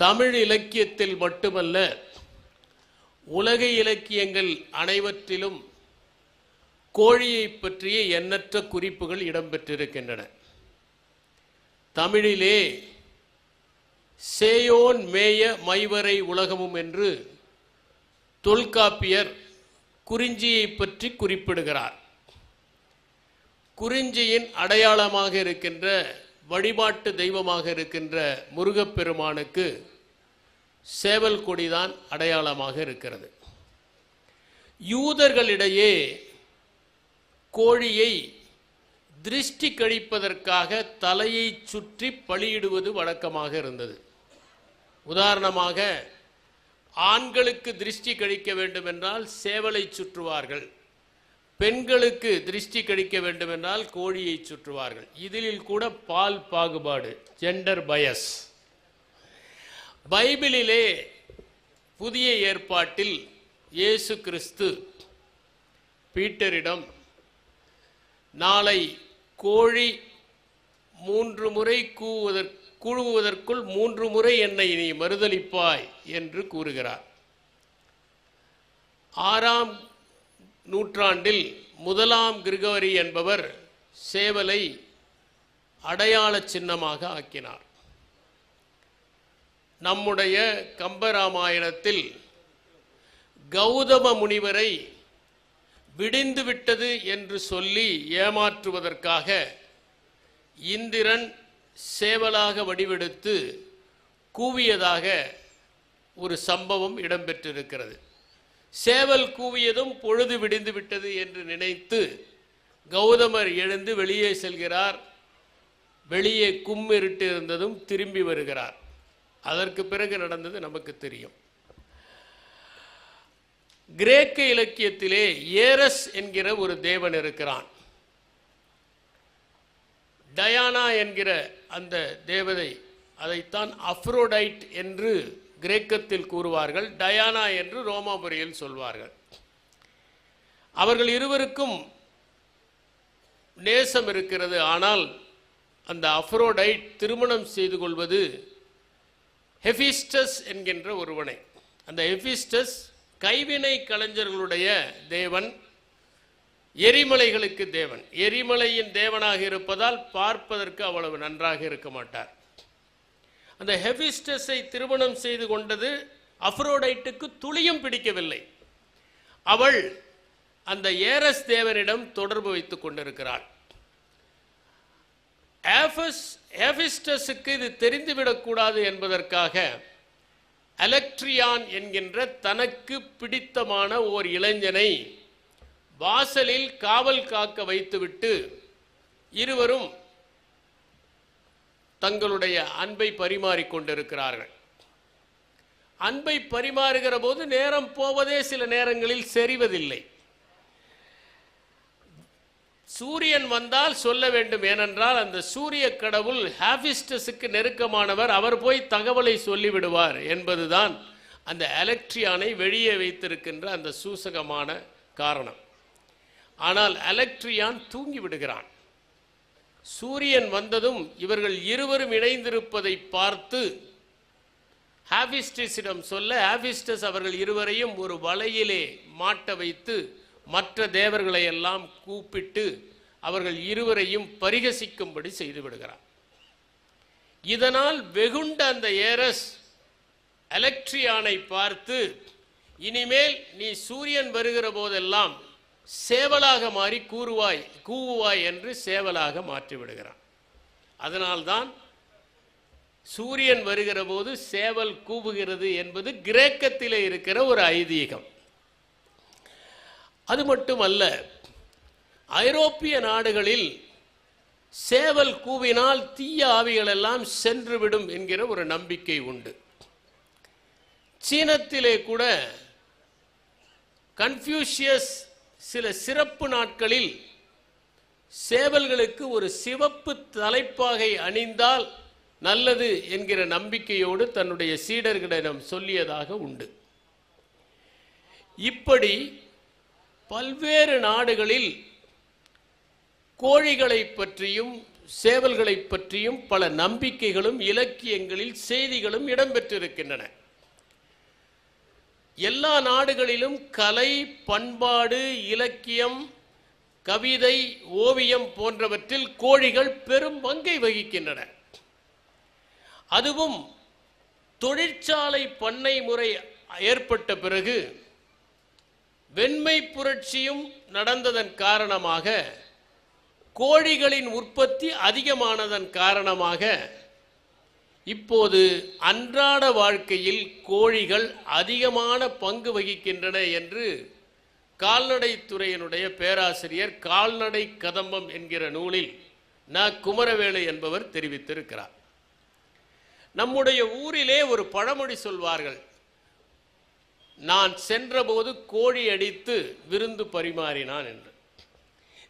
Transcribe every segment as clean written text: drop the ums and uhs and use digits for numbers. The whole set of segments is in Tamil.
தமிழ் இலக்கியத்தில் மட்டுமல்ல, உலக இலக்கியங்கள் அனைவற்றிலும் கோழியை பற்றிய எண்ணற்ற குறிப்புகள் இடம்பெற்றிருக்கின்றன. தமிழிலே சேயோன் மேய மைவரை உலகமும் என்று தொல்காப்பியர் குறிஞ்சியை பற்றி குறிப்பிடுகிறார். குறிஞ்சியின் அடையாளமாக இருக்கின்ற, வழிபாட்டு தெய்வமாக இருக்கின்ற முருகப்பெருமானுக்கு சேவல் கொடிதான் அடையாளமாக இருக்கிறது. யூதர்களிடையே கோழியை திருஷ்டி கழிப்பதற்காக தலையை சுற்றி பலியிடுவது வழக்கமாக இருந்தது. உதாரணமாக, ஆண்களுக்கு திருஷ்டி கழிக்க வேண்டும் என்றால் சேவலை சுற்றுவார்கள், பெண்களுக்கு திருஷ்டி கழிக்க வேண்டும் என்றால் கோழியை சுற்றுவார்கள். இதில் கூட பால் பாகுபாடு, ஜெண்டர் பயஸ். பைபிளிலே புதிய ஏற்பாட்டில் இயேசு கிறிஸ்து பீட்டரிடம், நாளை கோழி 3 முறை கூவுவதற்குள் 3 முறை என்னை நீ மறுதலிப்பாய் என்று கூறுகிறார். 6ஆம் நூற்றாண்டில் 1ஆம் கிரிகோரி என்பவர் சேவலை அடையாள சின்னமாக ஆக்கினார். நம்முடைய கம்பராமாயணத்தில் கௌதம முனிவரை விடிந்து விட்டது என்று சொல்லி ஏமாற்றுவதற்காக இந்திரன் சேவலாக வடிவெடுத்து கூவியதாக ஒரு சம்பவம் இடம்பெற்றிருக்கிறது. சேவல் கூவியதும் பொழுது விடிந்து விட்டது என்று நினைத்து கௌதமர் எழுந்து வெளியே செல்கிறார். வெளியே கும்மிருட்டு இருந்ததும் திரும்பி வருகிறார். அதற்கு பிறகு நடந்தது நமக்கு தெரியும். கிரேக்க இலக்கியத்திலே ஏரஸ் என்கிற ஒரு தேவன் இருக்கிறான். டயானா என்கிற அந்த தேவதை, அதைத்தான் அப்ரோடைட் என்று கிரேக்கத்தில் கூறுவார்கள், டயானா என்று ரோமாபுரியில் சொல்வார்கள். அவர்கள் இருவருக்கும் நேசம் இருக்கிறது. ஆனால் அந்த அப்ரோடைட் திருமணம் செய்து கொள்வது ஹெபிஸ்டஸ் என்கின்ற ஒருவனை. அந்த ஹெபிஸ்டஸ் கைவினை கலைஞர்களுடைய தேவன், எரிமலைகளுக்கு தேவன். எரிமலையின் தேவனாக இருப்பதால் பார்ப்பதற்கு அவ்வளவு நன்றாக இருக்க மாட்டார். அந்த ஹெபிஸ்டஸை திருமணம் செய்து கொண்டது அப்ரோடைட்டுக்கு துளியும் பிடிக்கவில்லை. அவள் அந்த ஏரஸ் தேவனிடம் தொடர்பு வைத்துக் கொண்டிருக்கிறாள். ஹெபிஸ்டஸுக்கு இது தெரிந்துவிடக்கூடாது என்பதற்காக எலக்ட்ரியான் என்கின்ற தனக்கு பிடித்தமான ஓர் இளைஞனை வாசலில் காவல் காக்க வைத்துவிட்டு இருவரும் தங்களுடைய அன்பை பரிமாறிக்கொண்டிருக்கிறார்கள். அன்பை பரிமாறுகிற போது நேரம் போவதே சில நேரங்களில் செறிவதில்லை. சூரியன் வந்தால் சொல்ல வேண்டும், ஏனென்றால் அந்த சூரிய கடவுள் ஹெபிஸ்டஸுக்கு நெருக்கமானவர், அவர் போய் தகவலை சொல்லிவிடுவார் என்பதுதான் அந்த எலக்ட்ரியானை வெளியே வைத்திருக்கின்ற அந்த சூசகமான காரணம். ஆனால் எலக்ட்ரியான் தூங்கி விடுகிறான். சூரியன் வந்ததும் இவர்கள் இருவரும் இணைந்திருப்பதை பார்த்து ஹெபிஸ்டஸிடம் சொல்ல, ஹெபிஸ்டஸ் அவர்கள் இருவரையும் ஒரு வலையிலே மாட்ட வைத்து மற்ற தேவர்களை எல்லாம் கூப்பிட்டு அவர்கள் இருவரையும் பரிகசிக்கும்படி செய்து விடுகிறார். இதனால் வெகுண்ட அந்த ஏரஸ் எலக்ட்ரியானை பார்த்து, இனிமேல் நீ சூரியன் வருகிற போதெல்லாம் சேவலாக மாறி கூவுவாய் என்று சேவலாக மாற்றிவிடுகிறான். அதனால்தான் சூரியன் வருகிற போது சேவல் கூவுகிறது என்பது கிரேக்கத்திலே இருக்கிற ஒரு ஐதீகம். அது மட்டுமல்ல, ஐரோப்பிய நாடுகளில் சேவல் கூவினால் தீய ஆவிகள் எல்லாம் சென்றுவிடும் என்கிற ஒரு நம்பிக்கை உண்டு. சீனத்திலே கூட கன்ஃபியூஷியஸ் சில சிறப்பு நாட்களில் சேவல்களுக்கு ஒரு சிவப்பு தலைப்பாகை அணிந்தால் நல்லது என்கிற நம்பிக்கையோடு தன்னுடைய சீடர்களிடம் சொல்லியதாக உண்டு. இப்படி பல்வேறு நாடுகளில் கோழிகளை பற்றியும் சேவல்களை பற்றியும் பல நம்பிக்கைகளும் இலக்கியங்களில் செய்திகளும் இடம்பெற்றிருக்கின்றன. எல்லா நாடுகளிலும் கலை, பண்பாடு, இலக்கியம், கவிதை, ஓவியம் போன்றவற்றில் கோழிகள் பெரும் பங்கை வகிக்கின்றன. அதுவும் தொழிற்சாலை பண்ணை முறை ஏற்பட்ட பிறகு வெண்மை புரட்சியும் நடந்ததன் காரணமாக கோழிகளின் உற்பத்தி அதிகமானதன் காரணமாக இப்போது அன்றாட வாழ்க்கையில் கோழிகள் அதிகமான பங்கு வகிக்கின்றன என்று கால்நடைத்துறையினுடைய பேராசிரியர் கால்நடை கதம்பம் என்கிற நூலில் குமரவேலு என்பவர் தெரிவித்திருக்கிறார். நம்முடைய ஊரிலே ஒரு பழமொழி சொல்வார்கள், நான் சென்றபோது கோழி அடித்து விருந்து பரிமாறினான் என்று.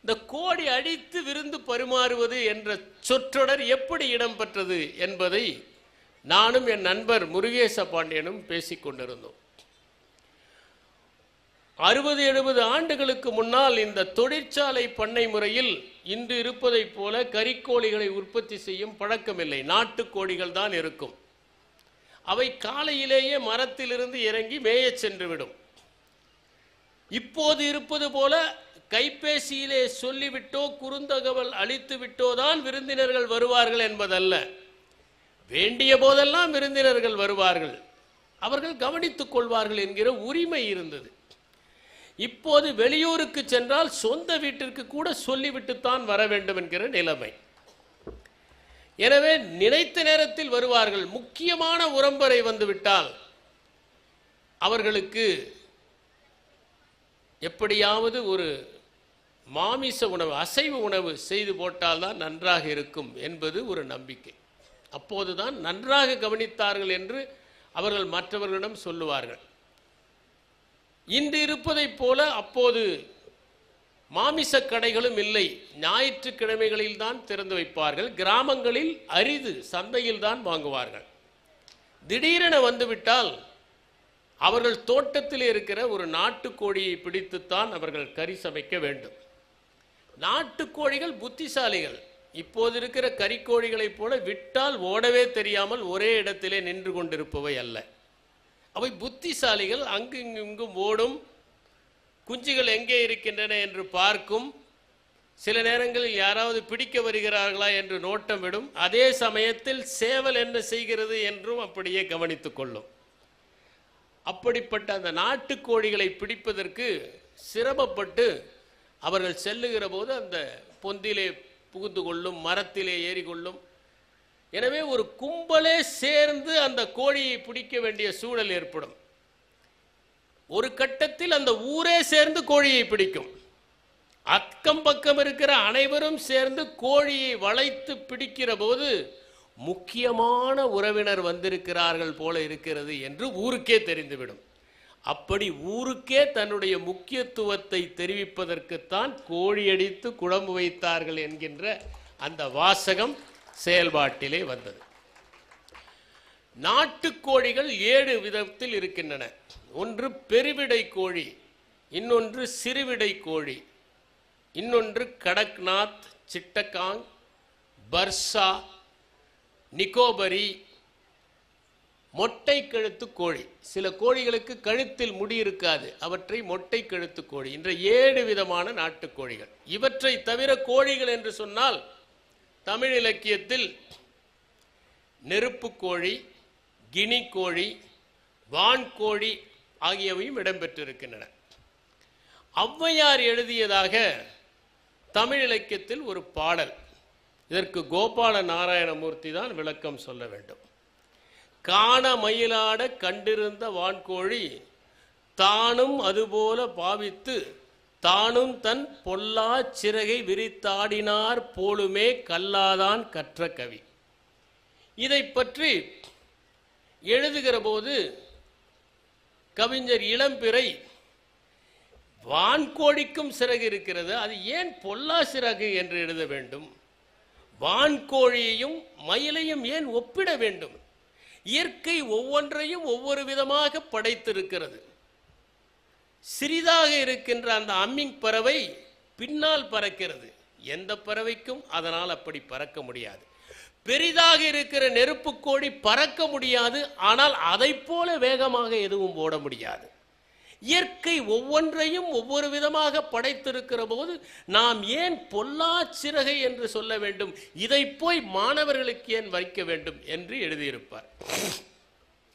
இந்த கோழி அடித்து விருந்து பரிமாறுவது என்ற சொற்றொடர் எப்படி இடம்பெற்றது என்பதை நானும் என் நண்பர் முருகேச பாண்டியனும் பேசிக்கொண்டிருந்தோம். 60-70 ஆண்டுகளுக்கு முன்னால் இந்த தொழிற்சாலை பண்ணை முறையில் இன்று இருப்பதைப் போல கறிக்கோழிகளை உற்பத்தி செய்யும் பழக்கமில்லை. நாட்டுக்கோழிகள் தான் இருக்கும். அவை காலையிலேயே மரத்திலிருந்து இறங்கி மேய சென்றுவிடும். இப்போது இருப்பது போல கைபேசியிலே சொல்லிவிட்டோ குறுந்தகவல் அளித்து விட்டோ தான் விருந்தினர்கள் வருவார்கள் என்பதல்ல. வேண்டிய போதெல்லாம் விருந்தினர்கள் வருவார்கள், அவர்கள் கவனித்துக் கொள்வார்கள் என்கிற உரிமை இருந்தது. இப்போது வெளியூருக்கு சென்றால் சொந்த வீட்டிற்கு கூட சொல்லிவிட்டுத்தான் வர வேண்டும் என்கிற நிலைமை. எனவே நினைத்த நேரத்தில் வருவார்கள். முக்கியமான உறம்பறை வந்துவிட்டால் அவர்களுக்கு எப்படியாவது ஒரு மாமிச உணவு, அசைவ உணவு செய்து போட்டால்தான் நன்றாக இருக்கும் என்பது ஒரு நம்பிக்கை. அப்போதுதான் நன்றாக கவனித்தார்கள் என்று அவர்கள் மற்றவர்களிடம் சொல்லுவார்கள். இன்று இருப்பதைப் போல அப்போது மாமிச கடைகளும் இல்லை. ஞாயிற்றுக்கிழமைகளில் தான் திறந்து வைப்பார்கள். கிராமங்களில் அரிது, சந்தையில் தான் வாங்குவார்கள். திடீரென வந்துவிட்டால் அவர்கள் தோட்டத்தில் இருக்கிற ஒரு நாட்டுக்கோழியை பிடித்துத்தான் அவர்கள் கறி சமைக்க வேண்டும். நாட்டுக்கோழிகள் புத்திசாலிகள். இப்போது இருக்கிற கறிக்கோழிகளைப் போல விட்டால் ஓடவே தெரியாமல் ஒரே இடத்திலே நின்று கொண்டிருப்பவை அல்ல. அவை புத்திசாலிகள். அங்கும் ஓடும், குஞ்சுகள் எங்கே இருக்கின்றன என்று பார்க்கும். சில நேரங்களில் யாராவது பிடிக்க வருகிறார்களா என்று நோட்டம் விடும். அதே சமயத்தில் சேவல் என்ன செய்கிறது என்றும் அப்படியே கவனித்துக் கொள்ளும். அப்படிப்பட்ட அந்த நாட்டுக்கோழிகளை பிடிப்பதற்கு சிரமப்பட்டு அவர்கள் செல்லுகிற போது அந்த பொந்திலே புகுந்து கொள்ளும், மரத்திலே ஏறிக்கொள்ளும். எனவே ஒரு கும்பலே சேர்ந்து அந்த கோழியை பிடிக்க வேண்டிய சூழல் ஏற்படும். ஒரு கட்டத்தில் அந்த ஊரே சேர்ந்து கோழியை பிடிக்கும். அக்கம் பக்கம் இருக்கிற அனைவரும் சேர்ந்து கோழியை வளைத்து பிடிக்கிற போது முக்கியமான உறவினர் வந்திருக்கிறார்கள் போல இருக்கிறது என்று ஊருக்கே தெரிந்துவிடும். அப்படி ஊருக்கே தன்னுடைய முக்கியத்துவத்தை தெரிவிப்பதற்குத்தான் கோழி அடித்து குழம்பு வைத்தார்கள் என்கின்ற அந்த வாசகம் செயல்பாட்டிலே வந்தது. நாட்டுக்கோழிகள் 7 விதத்தில் இருக்கின்றன. ஒன்று பெருவிடை கோழி, இன்னொன்று சிறுவிடை கோழி, இன்னொன்று கடக்நாத், சிட்டகாங், பர்சா, நிக்கோபரி, மொட்டை கழுத்து கோழி. சில கோழிகளுக்கு கழுத்தில் முடி இருக்காது, அவற்றை மொட்டை கழுத்து கோழி. என்ற 7 விதமான நாட்டுக்கோழிகள். இவற்றை தவிர கோழிகள் என்று சொன்னால் தமிழ் இலக்கியத்தில் நெருப்பு கோழி, கினி கோழி, வான்கோழி ஆகியவையும் இடம்பெற்றிருக்கின்றன. ஔவையார் எழுதியதாக தமிழ் இலக்கியத்தில் ஒரு பாடல். இதற்கு கோபால நாராயணமூர்த்தி தான் விளக்கம் சொல்ல வேண்டும். காண மயிலாட கண்டிருந்த வான்கோழி தானும் அதுபோல பாவித்து தானும் தன் பொல்லா சிறகை விரித்தாடினார் போலுமே கல்லாதான் கற்ற கவி. இதை பற்றி எழுதுகிற போது கவிஞர் இளம்பிறை வான்கோழிக்கும் சிறகு இருக்கிறது, அது ஏன் பொல்லா சிறகு என்று எழுத வேண்டும்? வான்கோழியையும் மயிலையும் ஏன் ஒப்பிட வேண்டும்? இயற்கை ஒவ்வொன்றையும் ஒவ்வொரு விதமாக படைத்திருக்கிறது. சிறிதாக இருக்கின்ற அந்த அம்மிங் பறவை பின்னால் பறக்கிறது. எந்த பறவைக்கும் அதனால் அப்படி பறக்க முடியாது. பெரிதாக இருக்கிற நெருப்புக்கோழி பறக்க முடியாது, ஆனால் அதை போல வேகமாக எதுவும் ஓட முடியாது. இயற்கை ஒவ்வொன்றையும் ஒவ்வொரு விதமாக படைத்திருக்கிற போது நாம் ஏன் பொல்லா சிறகை என்று சொல்ல வேண்டும், இதை போய் மாணவர்களுக்கு ஏன் வைக்க வேண்டும் என்று எழுதியிருப்பார்.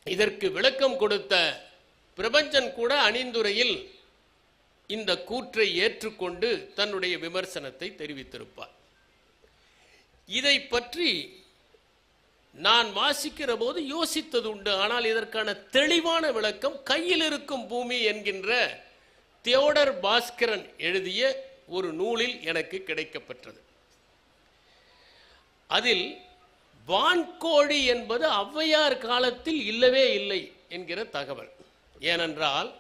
இதற்கு விளக்கம் கொடுத்த பிரபஞ்சன் கூட அணிந்துரையில் இந்த கூற்றை ஏற்றுக்கொண்டு தன்னுடைய விமர்சனத்தை தெரிவித்திருப்பார். இதை பற்றி நான் வாசிக்கிற போது யோசித்தது உண்டு. ஆனால் இதற்கான தெளிவான விளக்கம் கையில் இருக்கும் பூமி என்கின்ற தியோடர் பாஸ்கரன் எழுதிய ஒரு நூலில் எனக்கு கிடைக்கப்பெற்றது. அதில் வான்கோழி என்பது ஔவையார் காலத்தில் இல்லவே இல்லை என்கிற தகவல். ஏனென்றால்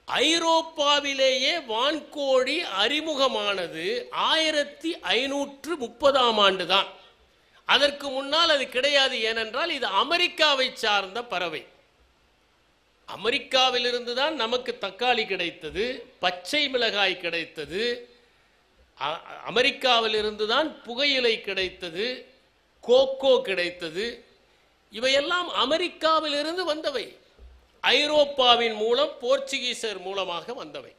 ஐரோப்பாவிலேயே வான்கோழி அறிமுகமானது 1530ஆம் ஆண்டு தான். அதற்கு முன்னால் அது கிடையாது. ஏனென்றால் இது அமெரிக்காவை சார்ந்த பறவை. அமெரிக்காவிலிருந்து தான் நமக்கு தக்காளி கிடைத்தது, பச்சை மிளகாய் கிடைத்தது, அமெரிக்காவிலிருந்து தான் புகையிலை கிடைத்தது, கோகோ கிடைத்தது. இவையெல்லாம் அமெரிக்காவிலிருந்து வந்தவை, ஐரோப்பாவின் மூலம் போர்ச்சுகீசர் மூலமாக வந்தவை.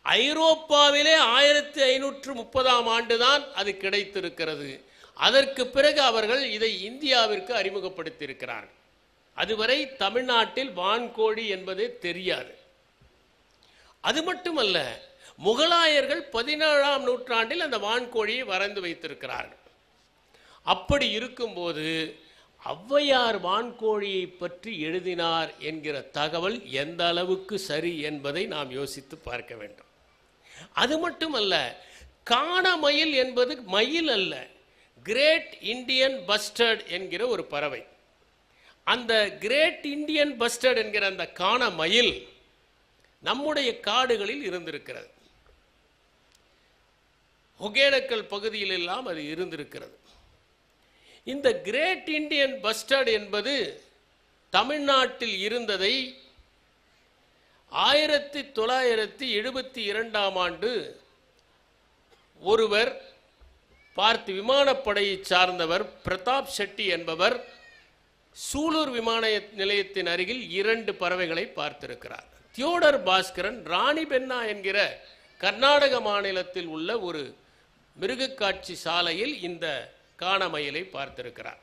ஐரோப்பாவிலே 1530ஆம் ஆண்டு தான் அது கிடைத்திருக்கிறது. அதற்கு பிறகு அவர்கள் இதை இந்தியாவிற்கு அறிமுகப்படுத்தியிருக்கிறார்கள். அதுவரை தமிழ்நாட்டில் வான்கோழி என்பதே தெரியாது. அது மட்டுமல்ல, முகலாயர்கள் 17ஆம் நூற்றாண்டில் அந்த வான்கோழியை வரைந்து வைத்திருக்கிறார்கள். அப்படி இருக்கும்போது ஔவையார் வான்கோழியை பற்றி எழுதினார் என்கிற தகவல் எந்த அளவுக்கு சரி என்பதை நாம் யோசித்து பார்க்க வேண்டும். அது மட்டுமல்ல, காணமயில் என்பது மயில் அல்ல, கிரேட் இந்தியன் பஸ்டர்ட் என்கிற ஒரு பறவை. அந்த கிரேட் இந்தியன் பஸ்டர்ட் என்கிற அந்த காணமயில் நம்முடைய காடுகளில் இருந்திருக்கிறது. ஒகேனக்கல் பகுதியில் எல்லாம் அது இருந்திருக்கிறது. இந்த கிரேட் இந்தியன் பஸ்டர்ட் என்பது தமிழ்நாட்டில் இருந்ததை 1972ஆம் ஆண்டு ஒருவர் பார்த்து, விமானப்படையை சார்ந்தவர் பிரதாப் ஷெட்டி என்பவர் சூலூர் விமான நிலையத்தின் அருகில் 2 பறவைகளை பார்த்திருக்கிறார். தியோடர் பாஸ்கரன் ராணிபென்னா என்கிற கர்நாடக மாநிலத்தில் உள்ள ஒரு மிருகக்காட்சி சாலையில் இந்த காணமயிலை பார்த்திருக்கிறார்.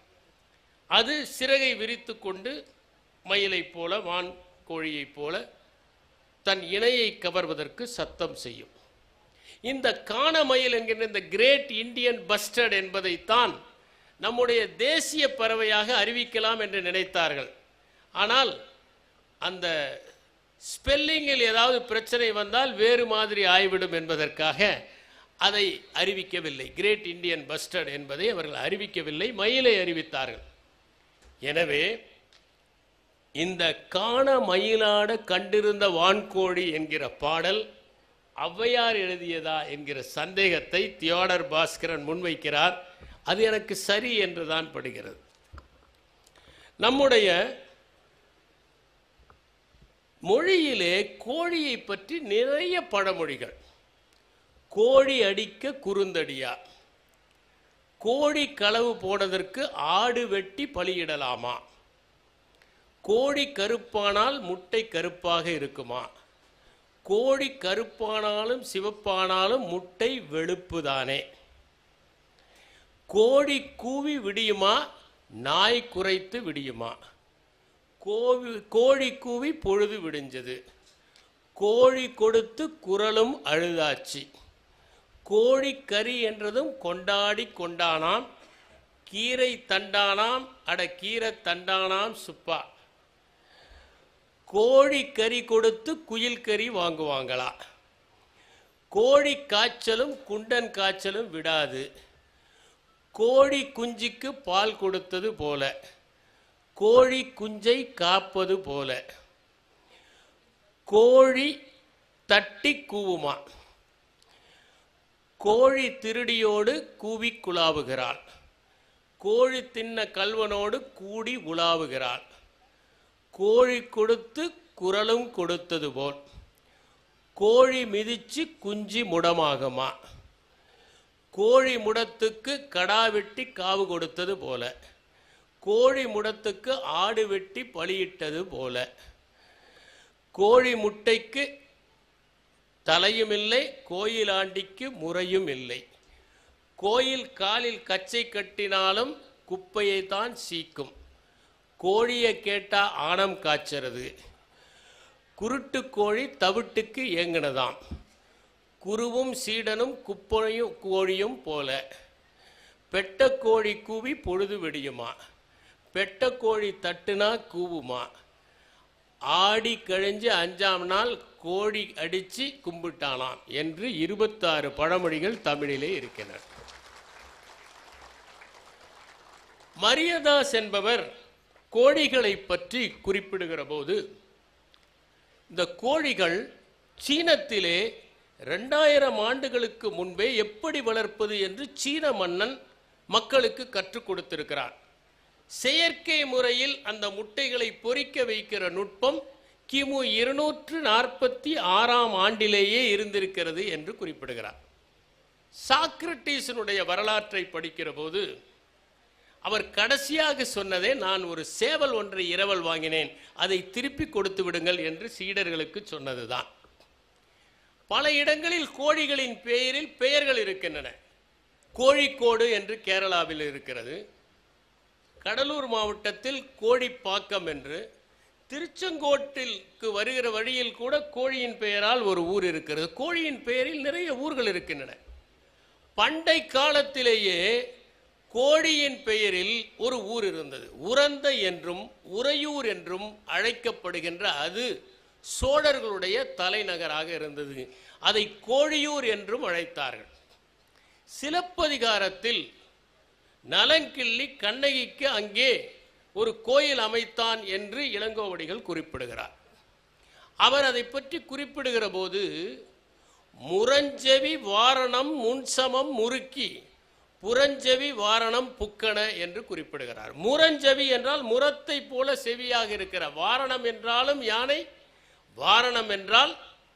அது சிறகை விரித்து கொண்டு மயிலைப் போல, வான் கோழியைப் போல தன் இணையை கவர்வதற்கு சத்தம் செய்யும். இந்த காணமயில் என்கின்ற இந்த கிரேட் இந்தியன் பஸ்டர்ட் என்பதைத்தான் நம்முடைய தேசிய பறவையாக அறிவிக்கலாம் என்று நினைத்தார்கள். ஆனால் அந்த ஸ்பெல்லிங்கில் ஏதாவது பிரச்சனை வந்தால் வேறு மாதிரி ஆய்விடும் என்பதற்காக அதை அறிவிக்கவில்லை. கிரேட் இந்தியன் பஸ்டர்ட் என்பதை அவர்கள் அறிவிக்கவில்லை, மயிலை அறிவித்தார்கள். எனவே இந்த காண மயிலாட கண்டிருந்த வான்கோழி என்கிற பாடல் ஔவையார் எழுதியதா என்கிற சந்தேகத்தை தியோடர் பாஸ்கரன் முன்வைக்கிறார். அது எனக்கு சரி என்றுதான் படுகிறது. நம்முடைய மொழியிலே கோழியை பற்றி நிறைய பழமொழிகள். கோழி அடிக்க குறுந்தடியா, கோழி களவு போனதற்கு ஆடு வெட்டி பலியிடலாமா, கோழி கருப்பானால் முட்டை கருப்பாக இருக்குமா, கோழி கருப்பானாலும் சிவப்பானாலும் முட்டை வெளுப்புதானே, கோழி கூவி விடியுமா நாய் குரைத்து விடியுமா, கோழி கூவி பொழுது விடிஞ்சது, கோழி கொடுத்து குரலும் அழுதாச்சு, கோழி கறி என்றதும் கொண்டாடி கொண்டானாம், கீரை தண்டானாம் அட கீரை தண்டானாம் சுப்பா, கோழி கறி கொடுத்து குயில் கறி வாங்குவாங்களா, கோழி காய்ச்சலும் குண்டன் காய்ச்சலும் விடாது, கோழி குஞ்சுக்கு பால் கொடுத்தது போல, கோழி குஞ்சை காப்பது போல, கோழி தட்டி கூவுமா, கோழி திருடியோடு கூவி குலாவுகிறாள், கோழி தின்ன கல்வனோடு கூடி உலாவுகிறாள், கோழி கொடுத்து குரலும் கொடுத்தது போல், கோழி மிதிச்சு குஞ்சு முடமாகுமா, கோழி முடத்துக்கு கடா வெட்டி காவு கொடுத்தது போல, கோழி முடத்துக்கு ஆடு வெட்டி பலியிட்டது போல, கோழி முட்டைக்கு தலையும் இல்லை, கோயில் ஆண்டிக்கு முறையும் இல்லை, கோயில் காலில் கச்சை கட்டினாலும் குப்பையை தான் சீக்கும், கோழியை கேட்டா ஆணம் காய்ச்சறது, குருட்டு கோழி தவிட்டுக்கு ஏங்கினதாம், குருவும் சீடனும் குப்பையும் கோழியும் போல, பெட்ட கோழி கூவி பொழுது வெடியுமா, பெட்ட கோழி தட்டுனா கூவுமா, ஆடி கழிஞ்சு 5ஆம் நாள் கோழி அடித்து கும்பிட்டானாம் என்று 26 பழமொழிகள் தமிழிலே இருக்கின்றன. மரியதாஸ் என்பவர் கோழிகளை பற்றி குறிப்பிடுகிற போது, இந்த கோழிகள் சீனத்திலே 2000 ஆண்டுகளுக்கு முன்பே எப்படி வளர்ப்பது என்று சீன மன்னன் மக்களுக்கு கற்றுக் கொடுத்திருக்கிறார். செயற்கை முறையில் அந்த முட்டைகளை பொறிக்க வைக்கிற நுட்பம் கிமு 246ஆம் ஆண்டிலேயே இருந்திருக்கிறது என்று குறிப்பிடுகிறார். சாக்ரட்டிஸினுடைய வரலாற்றை படிக்கிற போது அவர் கடைசியாக சொன்னதே, நான் ஒரு சேவல் ஒன்றை இரவல் வாங்கினேன், அதை திருப்பி கொடுத்து விடுங்கள் என்று சீடர்களுக்கு சொன்னதுதான். பல இடங்களில் கோழிகளின் பெயர்கள் இருக்கின்றன. கோழிக்கோடு என்று கேரளாவில் இருக்கிறது, கடலூர் மாவட்டத்தில் கோழிப்பாக்கம் என்று, திருச்செங்கோட்டிற்கு வருகிற வழியில் கூட கோழியின் பெயரால் ஒரு ஊர் இருக்கிறது. கோழியின் பெயரில் நிறைய ஊர்கள் இருக்கின்றன. பண்டை காலத்திலேயே கோழியின் பெயரில் ஒரு ஊர் இருந்தது, உரந்த என்றும் உறையூர் என்றும் அழைக்கப்படுகின்ற, அது சோழர்களுடைய தலைநகராக இருந்தது. அதை கோழியூர் என்றும் அழைத்தார்கள். சிலப்பதிகாரத்தில் நலங்கிள்ளி கண்ணகிக்கு அங்கே ஒரு கோயில் அமைத்தான் என்று இளங்கோவடிகள் குறிப்பிடுகிறார். அவர் அதை பற்றி குறிப்பிடுகிற போது, முரஞ்செவி வாரணம் முன்சமம் முறுக்கி புரஞ்செவி வாரணம் புக்கன என்று குறிப்பிடுகிறார். முரஞ்செவி என்றால் முரத்தை போல செவியாக இருக்கிற, வாரணம் என்றாலும் யானை, வாரணம் என்றால்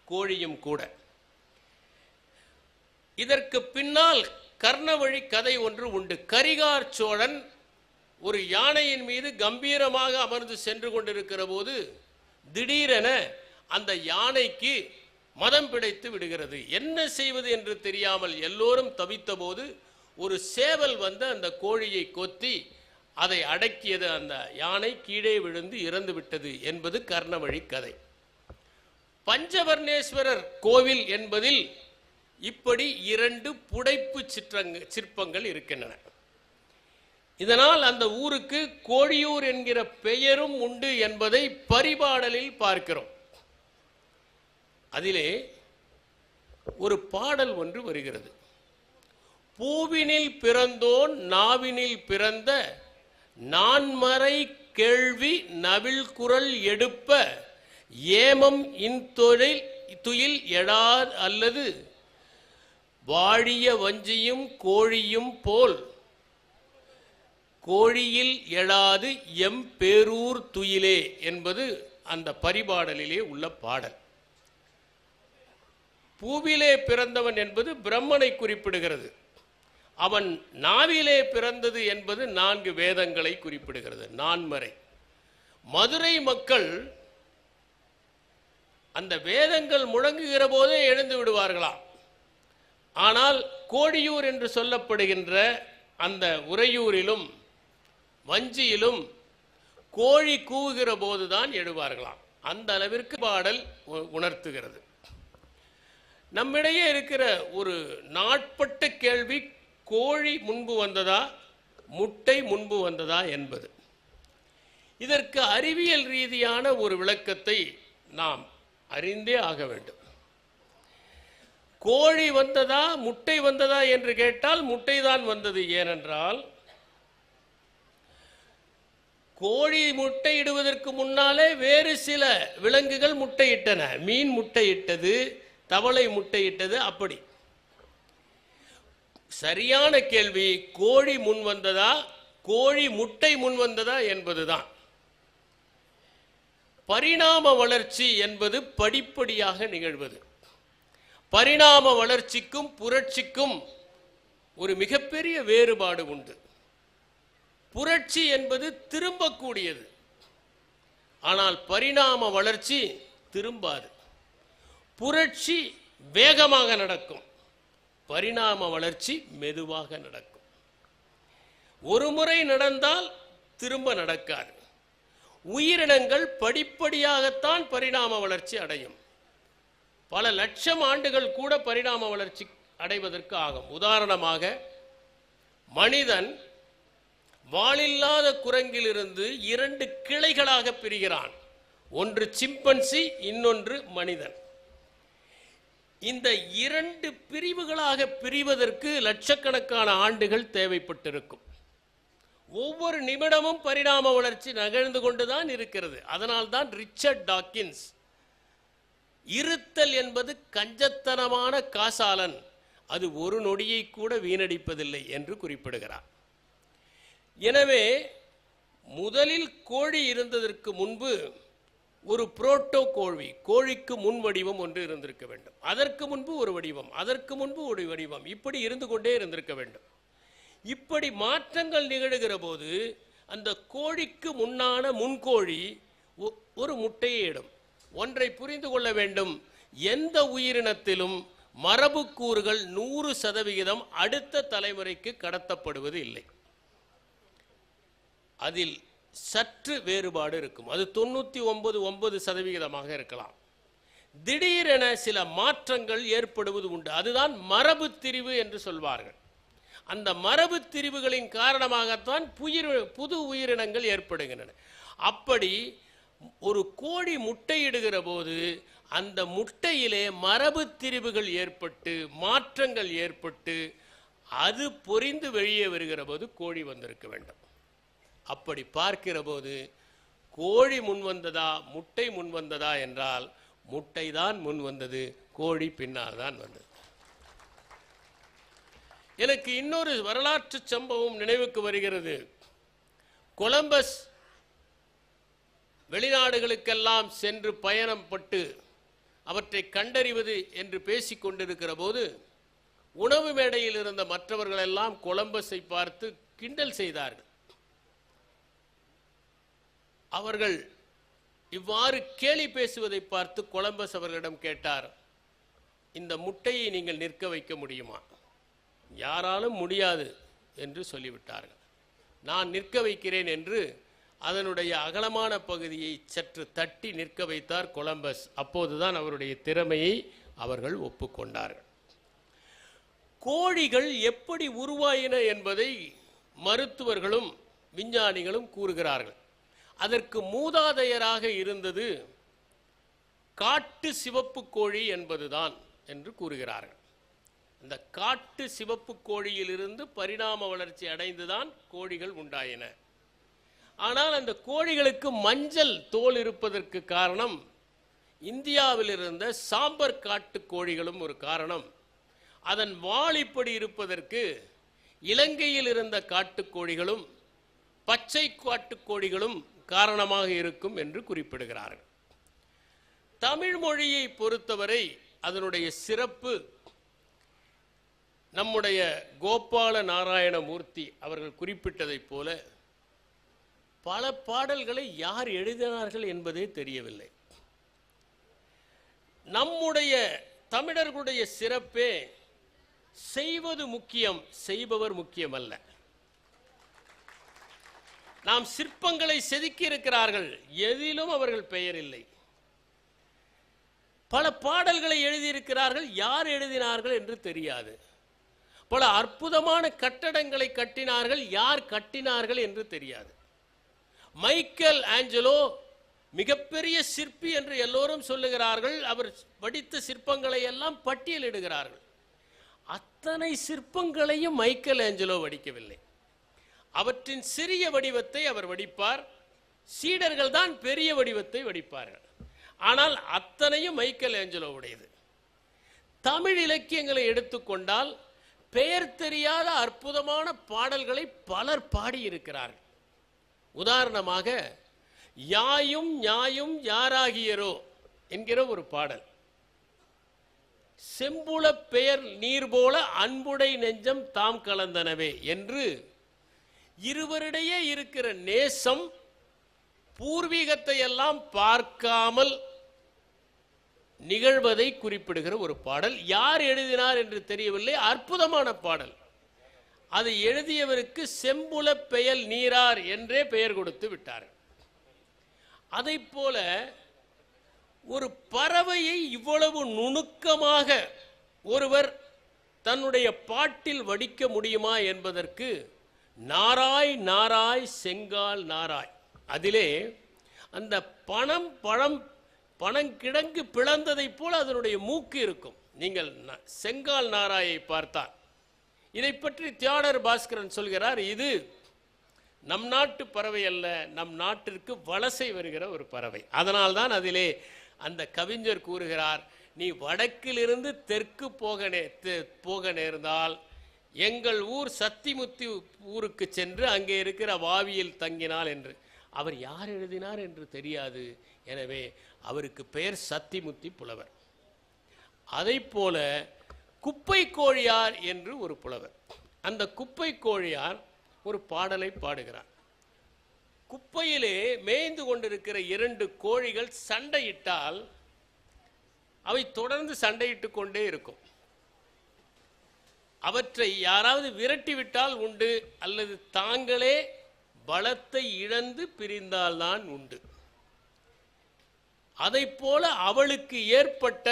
கோழியும் கூட. இதற்கு பின்னால் கர்ணவழி கதை ஒன்று உண்டு. கரிகார் சோழன் ஒரு யானையின் மீது கம்பீரமாக அமர்ந்து சென்று கொண்டிருக்கிற போது திடீரென அந்த யானைக்கு மதம் பிடித்து விடுகிறது. என்ன செய்வது என்று தெரியாமல் எல்லோரும் தவித்த போது ஒரு சேவல் வந்து அந்த கோழியை கொத்தி அதை அடக்கியது. அந்த யானை கீழே விழுந்து இறந்து விட்டது என்பது கர்ணவழி கதை. பஞ்சவர்ணேஸ்வரர் கோவில் என்பதில் இப்படி 2 புடைப்பு சிற்பங்கள் இருக்கின்றன. இதனால் அந்த ஊருக்கு கோழியூர் என்கிற பெயரும் உண்டு என்பதை பரிபாடலில் பார்க்கிறோம். அதிலே ஒரு பாடல் ஒன்று வருகிறது. பூவினில் பிறந்தோன் நாவினில் பிறந்த நான்மறை கேள்வி நவில் குரல் எடுப்ப ஏமம் இன்தொழில் துயில் எடாது அல்லது வாழிய வஞ்சியும் கோழியும் போல் கோழியில் எழாது எம் பேரூர் துயிலே என்பது அந்த பரிபாடலிலே உள்ள பாடல். பூவிலே பிறந்தவன் என்பது பிரம்மனை குறிப்பிடுகிறது. அவன் நாவிலே பிறந்தது என்பது 4 வேதங்களை குறிப்பிடுகிறது, நான்மறை. மதுரை மக்கள் அந்த வேதங்கள் முழங்குகிற போதே எழுந்து விடுவார்களாம். ஆனால் கோழியூர் என்று சொல்லப்படுகின்ற அந்த உறையூரிலும் வஞ்சியிலும் கோழி கூவுகிற போதுதான் எழுவார்களாம். அந்த அளவிற்கு பாடல் உணர்த்துகிறது. நம்மிடையே இருக்கிற ஒரு நாட்பட்ட கேள்வி, கோழி முன்பு வந்ததா முட்டை முன்பு வந்ததா என்பது. இதற்கு அறிவியல் ரீதியான ஒரு விளக்கத்தை நாம் அறிந்தே ஆக வேண்டும். கோழி வந்ததா முட்டை வந்ததா என்று கேட்டால் முட்டைதான் வந்தது. ஏனென்றால் கோழி முட்டையிடுவதற்கு முன்னாலே வேறு சில விலங்குகள் முட்டையிட்டன. மீன் முட்டையிட்டது, தவளை முட்டையிட்டது. அப்படி சரியான கேள்வி கோழி முன் வந்ததா கோழி முட்டை முன் வந்ததா என்பதுதான். பரிணாம வளர்ச்சி என்பது படிப்படியாக நிகழ்வது. பரிணாம வளர்ச்சிக்கும் புரட்சிக்கும் ஒரு மிகப்பெரிய வேறுபாடு உண்டு. புரட்சி என்பது திரும்பக்கூடியது, ஆனால் பரிணாம வளர்ச்சி திரும்பாது. புரட்சி வேகமாக நடக்கும், பரிணாம வளர்ச்சி மெதுவாக நடக்கும். ஒரு முறை நடந்தால் திரும்ப நடக்காது. உயிரினங்கள் படிப்படியாகத்தான் பரிணாம வளர்ச்சி அடையும். பல லட்சம் ஆண்டுகள் கூட பரிணாம வளர்ச்சி அடைவதற்கு ஆகும். உதாரணமாக, மனிதன் வாலில்லாத குரங்கிலிருந்து 2 கிளைகளாக பிரிகிறான். ஒன்று சிம்பன்சி, இன்னொன்று மனிதன். இந்த 2 பிரிவுகளாக பிரிவதற்கு லட்சக்கணக்கான ஆண்டுகள் தேவைப்பட்டிருக்கும். ஒவ்வொரு நிமிடமும் பரிணாம வளர்ச்சி நகர்ந்து கொண்டுதான் இருக்கிறது. அதனால்தான் ரிச்சர்ட் டாக்கின்ஸ் இருத்தல் என்பது கஞ்சத்தனமான காசாலன், அது ஒரு நொடியை கூட வீணடிப்பதில்லை என்று குறிப்பிடுகிறார். எனவே முதலில் கோழி இருந்ததற்கு முன்பு ஒரு புரோட்டோ கோழிக்கு முன் வடிவம் ஒன்று இருந்திருக்க வேண்டும். அதற்கு முன்பு ஒரு வடிவம், அதற்கு முன்பு ஒரு வடிவம், இப்படி இருந்து கொண்டே இருந்திருக்க வேண்டும். இப்படி மாற்றங்கள் நிகழுகிற போது அந்த கோழிக்கு முன்னான முன்கோழி ஒரு முட்டையை இடும். ஒன்றை புரிந்து கொள்ள வேண்டும், எந்த உயிரினத்திலும் மரபுக்கூறுகள் 100% அடுத்த தலைமுறைக்கு கடத்தப்படுவது இல்லை. அதில் சற்று வேறுபாடு இருக்கும். அது 99.9% இருக்கலாம். திடீரென சில மாற்றங்கள் ஏற்படுவது உண்டு. அதுதான் மரபு திரிவு என்று சொல்வார்கள். அந்த மரபு திரிவுகளின் காரணமாகத்தான் புது உயிரினங்கள் ஏற்படுகின்றன. அப்படி ஒரு கோழி முட்டையிடுகிற போது அந்த முட்டையிலே மரபு திரிவுகள் ஏற்பட்டு மாற்றங்கள் ஏற்பட்டு அது பொரிந்து வெளியே வருகிற போது கோழி வந்திருக்க வேண்டும். அப்படி பார்க்கிற போது கோழி முன் வந்ததா முட்டை முன் வந்ததா என்றால் முட்டை தான் முன் வந்தது, கோழி பின்னால் தான் வந்தது. எனக்கு இன்னொரு வரலாற்று சம்பவம் நினைவுக்கு வருகிறது. கொலம்பஸ் வெளிநாடுகளுக்கெல்லாம் சென்று பயணம் பட்டு அவற்றை கண்டறிவது என்று பேசிக் கொண்டிருக்கிற போது உணவு மேடையில் இருந்த மற்றவர்கள் எல்லாம் கொலம்பஸை பார்த்து கிண்டல் செய்தார்கள். அவர்கள் இவ்வாறு கேலி பேசுவதை பார்த்து கொலம்பஸ் அவர்களிடம் கேட்டார், இந்த முட்டையை நீங்கள் நிற்க வைக்க முடியுமா? யாராலும் முடியாது என்று சொல்லிவிட்டார்கள். நான் நிற்க வைக்கிறேன் என்று அதனுடைய அகலமான பகுதியை சற்று தட்டி நிற்க வைத்தார் கொலம்பஸ். அப்போதுதான் அவருடைய திறமையை அவர்கள் ஒப்புக்கொண்டார்கள். கோழிகள் எப்படி உருவாயின என்பதை மருத்துவர்களும் விஞ்ஞானிகளும் கூறுகிறார்கள். அதற்கு மூதாதையராக இருந்தது காட்டு சிவப்பு கோழி என்பதுதான் என்று கூறுகிறார்கள். அந்த காட்டு சிவப்பு கோழியிலிருந்து பரிணாம வளர்ச்சி அடைந்துதான் கோழிகள் உண்டாயின. ஆனால் அந்த கோழிகளுக்கு மஞ்சள் தோல் இருப்பதற்கு காரணம் இந்தியாவில் இருந்த சாம்பர் காட்டு கோழிகளும் ஒரு காரணம். அதன் வால் இப்படி இருப்பதற்கு இலங்கையில் இருந்த காட்டுக்கோழிகளும் பச்சை காட்டுக்கோழிகளும் காரணமாக இருக்கும் என்று குறிப்பிடுகிறார்கள். தமிழ் மொழியை பொறுத்தவரை அதனுடைய சிறப்பு நம்முடைய கோபால நாராயணமூர்த்தி அவர்கள் குறிப்பிட்டதைப் போல பல பாடல்களை யார் எழுதினார்கள் என்பதே தெரியவில்லை. நம்முடைய தமிழர்களுடைய சிறப்பே செய்வது முக்கியம், செய்பவர் முக்கியம் அல்ல. நாம் சிற்பங்களை செதுக்கி இருக்கிறார்கள், எதிலும் அவர்கள் பெயர் இல்லை. பல பாடல்களை எழுதியிருக்கிறார்கள், யார் எழுதினார்கள் என்று தெரியாது. பல அற்புதமான கட்டடங்களை கட்டினார்கள், யார் கட்டினார்கள் என்று தெரியாது. மைக்கேல் ஆஞ்சலோ மிகப்பெரிய சிற்பி என்று எல்லோரும் சொல்லுகிறார்கள். அவர் வடித்த சிற்பங்களை எல்லாம் பட்டியலிடுகிறார்கள். அத்தனை சிற்பங்களையும் மைக்கேல் ஆஞ்சலோ வடிக்கவில்லை. அவற்றின் சிறிய வடிவத்தை அவர் வடிப்பார், சீடர்கள் தான் பெரிய வடிவத்தை வடிப்பார்கள். ஆனால் அத்தனையும் மைக்கேல் ஆஞ்சலோவுடையது. தமிழ் இலக்கியங்களை எடுத்துக்கொண்டால் பெயர் தெரியாத அற்புதமான பாடல்களை பலர் பாடியிருக்கிறார்கள். உதாரணமாக யாயும் ஞாயும் யாராகியரோ என்கிற ஒரு பாடல். செம்புல பெயர் நீர் போல அன்புடை நெஞ்சம் தாம் கலந்தனவே என்று இருவரிடையே இருக்கிற நேசம் பூர்வீகத்தை எல்லாம் பார்க்காமல் நிகழ்வதை குறிப்பிடுகிற ஒரு பாடல். யார் எழுதினார் என்று தெரியவில்லை, அற்புதமான பாடல். அதை எழுதியவருக்கு செம்புல பெயல் நீரார் என்றே பெயர் கொடுத்து விட்டார். அதை போல ஒரு பறவையை இவ்வளவு நுணுக்கமாக ஒருவர் தன்னுடைய பாட்டில் வடிக்க முடியுமா என்பதற்கு நாராய் நாராய் செங்கால் நாராய், அதிலே அந்த பனங்கிழங்கு பிளந்ததை போல அதனுடைய மூக்கு இருக்கும். நீங்கள் செங்கால் நாராயை பார்த்தால், இதை பற்றி தியாடர் பாஸ்கரன் சொல்கிறார், இது நம் நாட்டு பறவை அல்ல, நம் நாட்டிற்கு வலசை வருகிற ஒரு பறவை. அதனால்தான் அதிலே அந்த கவிஞர் கூறுகிறார், நீ வடக்கிலிருந்து தெற்கு போக நேர்ந்தால் எங்கள் ஊர் சத்திமுத்தி ஊருக்கு சென்று அங்கே இருக்கிற வாவியில் தங்கினாள் என்று. அவர் யார் எழுதினார் என்று தெரியாது, எனவே அவருக்கு பெயர் சத்திமுத்தி புலவர். அதை போல குப்பை கோழியார் என்று ஒரு புலவர். அந்த குப்பை கோழியார் ஒரு பாடலை பாடுகிறார். குப்பையிலே மேய்ந்து கொண்டிருக்கிற 2 கோழிகள் சண்டையிட்டால் அவை தொடர்ந்து சண்டையிட்டு கொண்டே இருக்கும். அவற்றை யாராவது விரட்டிவிட்டால் உண்டு, அல்லது தாங்களே பலத்தை இழந்து பிரிந்தால்தான் உண்டு. அதை போல அவளுக்கு ஏற்பட்ட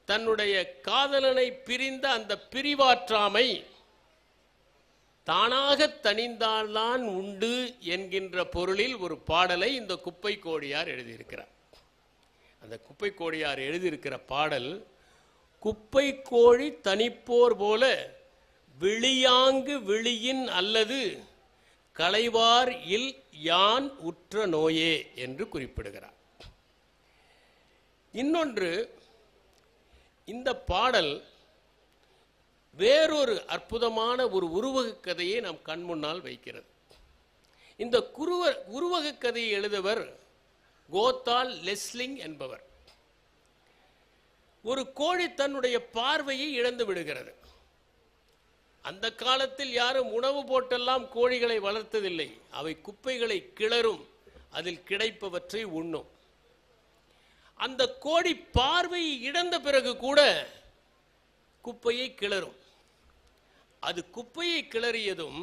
தன்னுடைய காதலனை பிரிந்த அந்த பிரிவாற்றாமை தானாக தணிந்தால்தான் உண்டு என்கின்ற பொருளில் ஒரு பாடலை இந்த குப்பை கோழியார் எழுதியிருக்கிறார். அந்த குப்பை கோழியார் எழுதியிருக்கிற பாடல், குப்பை கோழி தனிப்போர் போல விழியாங்கு விழியின் அல்லது களைவார் இல் யான் உற்ற நோயே என்று குறிப்பிடுகிறார். இன்னொன்று, இந்த பாடல் வேறொரு அற்புதமான ஒரு உருவக கதையை நம் கண் முன்னால் வைக்கிறது. இந்த உருவக கதையை எழுதவர் கோத்தால் லெஸ்லிங் என்பவர். ஒரு கோழி தன்னுடைய பார்வையை இழந்து விடுகிறது. அந்த காலத்தில் யாரும் உணவு போட்டெல்லாம் கோழிகளை வளர்த்ததில்லை. அவை குப்பைகளை கிளறும், அதில் கிடைப்பவற்றை உண்ணும். அந்த கோழி பார்வையை இழந்த பிறகு கூட குப்பையை கிளறும். அது குப்பையை கிளறியதும்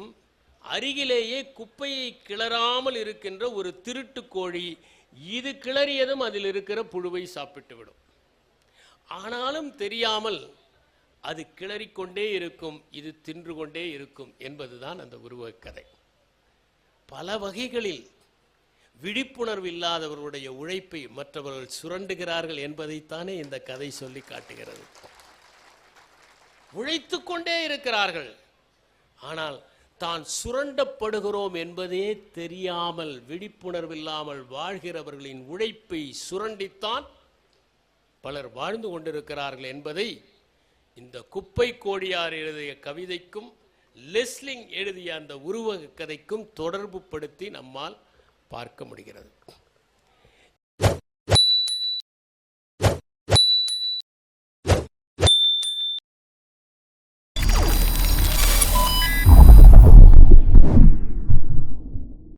அருகிலேயே குப்பையை கிளறாமல் இருக்கின்ற ஒரு திருட்டு கோழி இது கிளறியதும் அதில் இருக்கிற புழுவை சாப்பிட்டு விடும். ஆனாலும் தெரியாமல் அது கிளறிக்கொண்டே இருக்கும், இது தின்று கொண்டே இருக்கும் என்பதுதான் அந்த உருவக கதை. பல வகைகளில் விழிப்புணர்வு இல்லாதவர்களுடைய உழைப்பை மற்றவர்கள் சுரண்டுகிறார்கள் என்பதைத்தானே இந்த கதை சொல்லி காட்டுகிறது. உழைத்து கொண்டே இருக்கிறார்கள், ஆனால் தான் சுரண்டப்படுகிறோம் என்பதே தெரியாமல் விழிப்புணர்வில்லாமல் வாழ்கிறவர்களின் உழைப்பை சுரண்டித்தான் பலர் வாழ்ந்து கொண்டிருக்கிறார்கள் என்பதை இந்த குப்பை கோழியார் எழுதிய கவிதைக்கும் லெஸ்லிங் எழுதிய அந்த உருவக கதைக்கும் தொடர்பு படுத்தி நம்மால் பார்க்க முடிகிறது.